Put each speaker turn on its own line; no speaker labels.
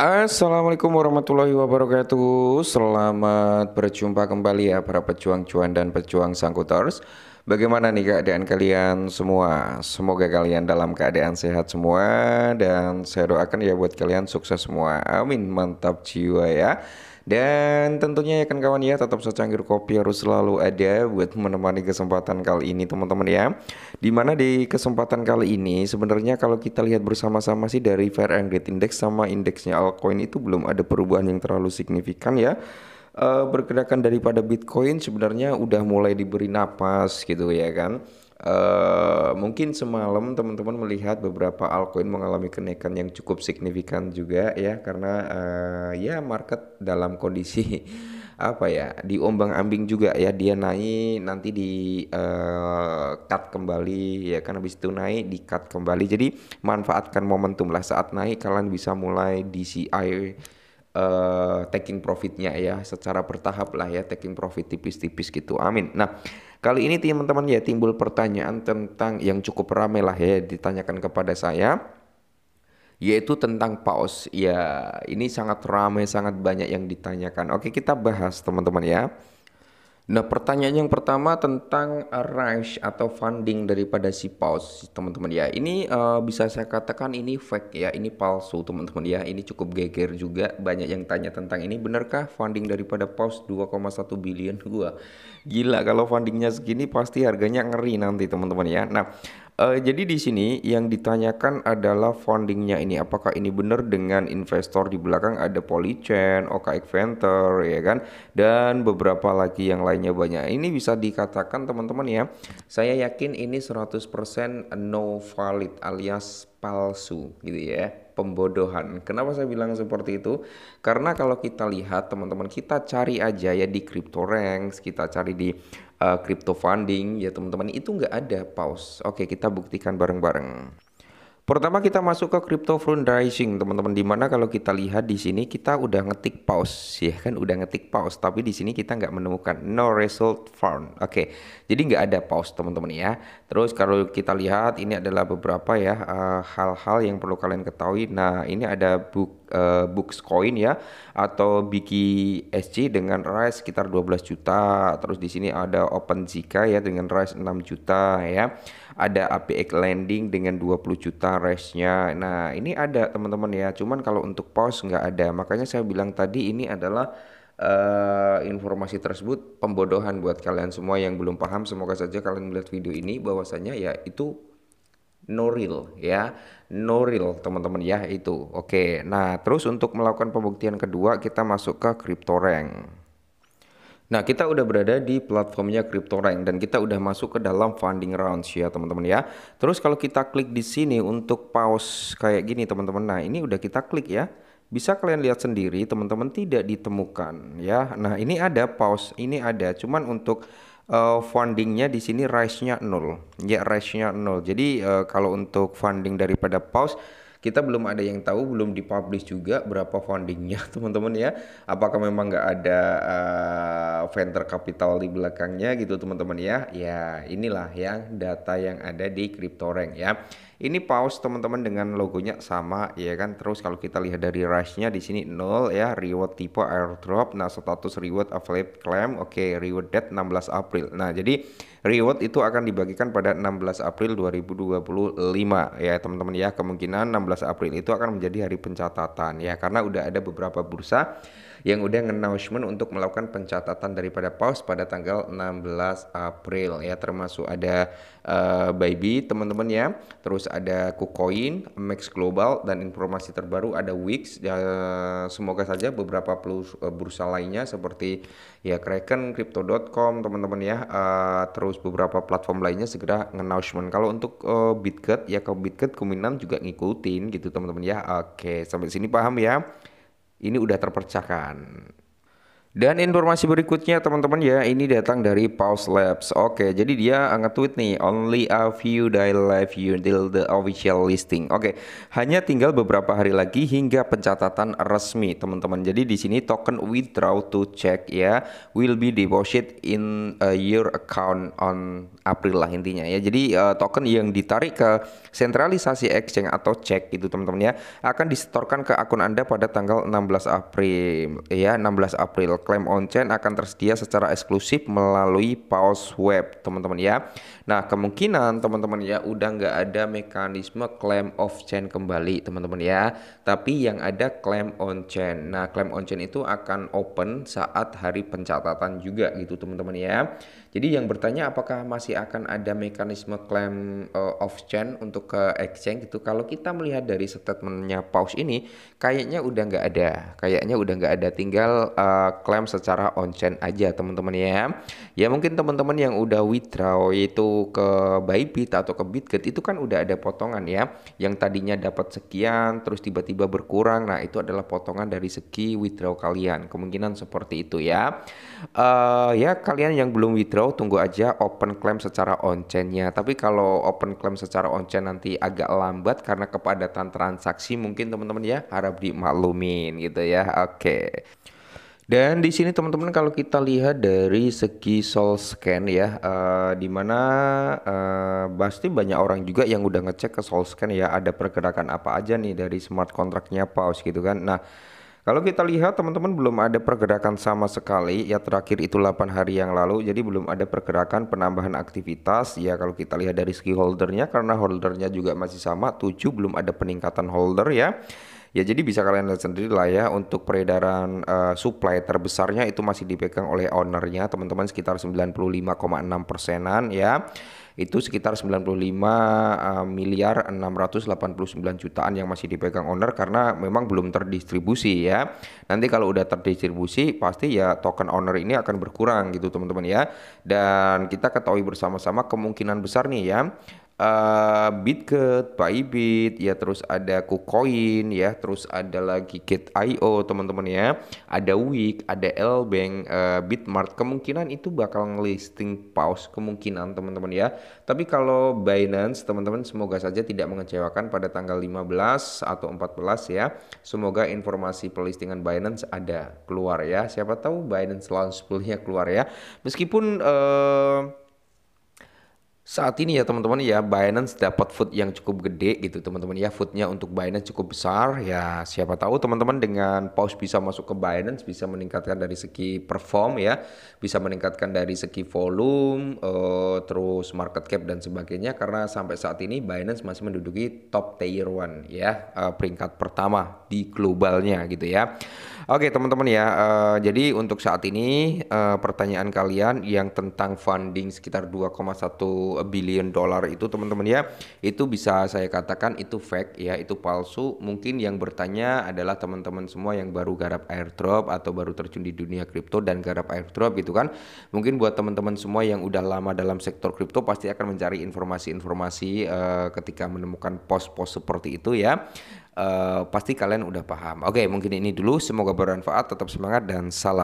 Assalamualaikum warahmatullahi wabarakatuh. Selamat berjumpa kembali ya para pejuang cuan dan pejuang sangkuters. Bagaimana nih keadaan kalian semua? Semoga kalian dalam keadaan sehat semua dan saya doakan ya buat kalian sukses semua. Amin. Mantap jiwa ya. Dan tentunya ya kan kawan ya tetap secangkir kopi harus selalu ada buat menemani kesempatan kali ini teman-teman ya. Dimana di kesempatan kali ini sebenarnya kalau kita lihat bersama-sama sih dari Fair and Great Index sama indeksnya altcoin itu belum ada perubahan yang terlalu signifikan ya. Pergerakan daripada Bitcoin sebenarnya udah mulai diberi napas gitu ya kan. Mungkin semalam teman-teman melihat beberapa altcoin mengalami kenaikan yang cukup signifikan juga ya karena ya market dalam kondisi apa ya diombang-ambing juga ya dia naik nanti di cut kembali ya kan habis itu naik di cut kembali jadi manfaatkan momentum lah saat naik kalian bisa mulai DCI taking profitnya ya secara bertahap lah ya taking profit tipis-tipis gitu amin. Nah kali ini teman-teman ya timbul pertanyaan tentang yang cukup ramai lah ya ditanyakan kepada saya yaitu tentang paus ya ini sangat ramai sangat banyak yang ditanyakan. Oke kita bahas teman-teman ya. Nah, pertanyaan yang pertama tentang rise atau funding daripada si paus, teman-teman ya. Ini bisa saya katakan ini fake ya, ini palsu, teman-teman ya. Ini cukup geger juga. Banyak yang tanya tentang ini, benarkah funding daripada paus 2,1 billion gua? Gila, kalau fundingnya segini pasti harganya ngeri nanti, teman-teman ya. Nah, jadi di sini yang ditanyakan adalah fundingnya ini apakah ini benar dengan investor di belakang ada Polychain, OKX Venture ya kan dan beberapa lagi yang lainnya banyak. Ini bisa dikatakan teman-teman ya. Saya yakin ini 100% no valid alias palsu gitu ya. Pembodohan. Kenapa saya bilang seperti itu? Karena kalau kita lihat teman-teman kita cari aja ya di CryptoRanks, kita cari di crypto funding ya teman-teman itu nggak ada pause. Oke, kita buktikan bareng-bareng. Pertama kita masuk ke crypto fundraising teman-teman di mana kalau kita lihat di sini kita udah ngetik pause ya kan udah ngetik pause tapi di sini kita nggak menemukan no result found. Oke. Jadi nggak ada pause teman-teman ya. Terus kalau kita lihat ini adalah beberapa ya hal-hal yang perlu kalian ketahui. Nah, ini ada Books Coin ya atau Biki SC dengan rise sekitar 12 juta. Terus di sini ada OpenZK ya dengan rise 6 juta ya. Ada APX Lending dengan 20 juta rise-nya. Nah, ini ada teman-teman ya. Cuman kalau untuk pause nggak ada. Makanya saya bilang tadi ini adalah informasi tersebut pembodohan buat kalian semua yang belum paham. Semoga saja kalian melihat video ini bahwasanya ya itu no real ya. No real teman-teman ya itu. Oke. Nah, terus untuk melakukan pembuktian kedua kita masuk ke CryptoRank. Nah, kita udah berada di platformnya CryptoRank dan kita udah masuk ke dalam funding rounds ya, teman-teman ya. Terus kalau kita klik di sini untuk pause kayak gini, teman-teman. Nah, ini udah kita klik ya. Bisa kalian lihat sendiri, teman-teman tidak ditemukan ya. Nah, ini ada pause, ini ada. Cuman untuk fundingnya di sini rise-nya 0. Ya, rise-nya 0. Jadi kalau untuk funding daripada pause kita belum ada yang tahu, belum dipublish juga berapa fundingnya teman-teman ya. Apakah memang nggak ada venture capital di belakangnya gitu teman-teman ya. Ya inilah yang data yang ada di CryptoRank ya. Ini pause teman-teman dengan logonya sama ya kan. Terus kalau kita lihat dari rush-nya di sini 0 ya, reward tipe airdrop. Nah, status reward available claim. Oke, reward date 16 April. Nah, jadi reward itu akan dibagikan pada 16 April 2025 ya teman-teman ya. Kemungkinan 16 April itu akan menjadi hari pencatatan ya karena udah ada beberapa bursa yang udah announcement untuk melakukan pencatatan daripada pause pada tanggal 16 April ya termasuk ada Bybit teman-teman ya. Terus ada KuCoin, Max Global dan informasi terbaru ada Wix ya, semoga saja beberapa bursa lainnya seperti ya Kraken, Crypto.com teman-teman ya. Terus beberapa platform lainnya segera announcement. Kalau untuk Bitget ya ke Bitget kemungkinan juga ngikutin gitu teman-teman ya. Oke, sampai sini paham ya? Ini udah terpecahkan. Dan informasi berikutnya teman-teman ya, ini datang dari Pause Labs. Oke, jadi dia nge-tweet nih, only a few day left until the official listing. Oke, hanya tinggal beberapa hari lagi hingga pencatatan resmi teman-teman. Jadi di sini token withdraw to check ya, will be deposit in your account on April lah intinya ya. Jadi token yang ditarik ke sentralisasi exchange atau cek itu teman-teman ya, akan disetorkan ke akun Anda pada tanggal 16 April ya, 16 April. Claim on chain akan tersedia secara eksklusif melalui Pause Web teman-teman ya. Nah kemungkinan teman-teman ya udah nggak ada mekanisme claim off chain kembali teman-teman ya, tapi yang ada claim on chain. Nah claim on chain itu akan open saat hari pencatatan juga gitu teman-teman ya. Jadi yang bertanya apakah masih akan ada mekanisme claim off chain untuk ke exchange gitu. Kalau kita melihat dari statementnya Pause ini kayaknya udah nggak ada, tinggal klaim secara on chain aja teman-teman ya. Ya mungkin teman-teman yang udah withdraw itu ke Bybit atau ke Bitget itu kan udah ada potongan ya, yang tadinya dapat sekian terus tiba-tiba berkurang. Nah itu adalah potongan dari segi withdraw kalian, kemungkinan seperti itu ya. Ya kalian yang belum withdraw tunggu aja open claim secara on chain-nya. Tapi kalau open claim secara on chain nanti agak lambat karena kepadatan transaksi mungkin teman-teman ya, harap dimaklumin gitu ya. Oke. Dan di sini teman-teman kalau kita lihat dari segi Sol Scan ya, di mana pasti banyak orang juga yang udah ngecek ke Sol Scan ya, ada pergerakan apa aja nih dari smart contract-nya Pause gitu kan. Nah, kalau kita lihat teman-teman belum ada pergerakan sama sekali ya, terakhir itu 8 hari yang lalu, jadi belum ada pergerakan penambahan aktivitas ya. Kalau kita lihat dari segi holdernya, karena holdernya juga masih sama 7, belum ada peningkatan holder ya. Ya jadi bisa kalian lihat sendiri lah ya, untuk peredaran supply terbesarnya itu masih dipegang oleh ownernya teman-teman, sekitar 95,6%-an ya. Itu sekitar 95 miliar 689 jutaan yang masih dipegang owner karena memang belum terdistribusi ya. Nanti kalau udah terdistribusi pasti ya token owner ini akan berkurang gitu teman-teman ya. Dan kita ketahui bersama-sama kemungkinan besar nih ya, Bitget, Bybit, ya terus ada KuCoin ya, terus ada lagi Gate.io teman-teman ya, ada Wix, ada Lbank, Bitmart, kemungkinan itu bakal ngelisting Pause kemungkinan teman-teman ya. Tapi kalau Binance teman-teman semoga saja tidak mengecewakan pada tanggal 15 atau 14 ya. Semoga informasi pelistingan Binance ada keluar ya. Siapa tahu Binance launch pool-nya keluar ya. Meskipun saat ini ya teman-teman ya, Binance dapat foot yang cukup gede gitu teman-teman ya, footnya untuk Binance cukup besar ya. Siapa tahu teman-teman dengan Pause bisa masuk ke Binance, bisa meningkatkan dari segi perform ya, bisa meningkatkan dari segi volume, terus market cap dan sebagainya. Karena sampai saat ini Binance masih menduduki top tier 1 ya, peringkat pertama di globalnya gitu ya. Oke teman-teman ya, jadi untuk saat ini pertanyaan kalian yang tentang funding sekitar 2,1 billion dollar itu teman-teman ya, itu bisa saya katakan itu fake ya, itu palsu. Mungkin yang bertanya adalah teman-teman semua yang baru garap airdrop atau baru terjun di dunia kripto dan garap airdrop gitu kan. Mungkin buat teman-teman semua yang udah lama dalam sektor kripto pasti akan mencari informasi-informasi ketika menemukan post-post seperti itu ya. Pasti kalian udah paham. Oke, mungkin ini dulu, semoga bermanfaat, tetap semangat dan salam.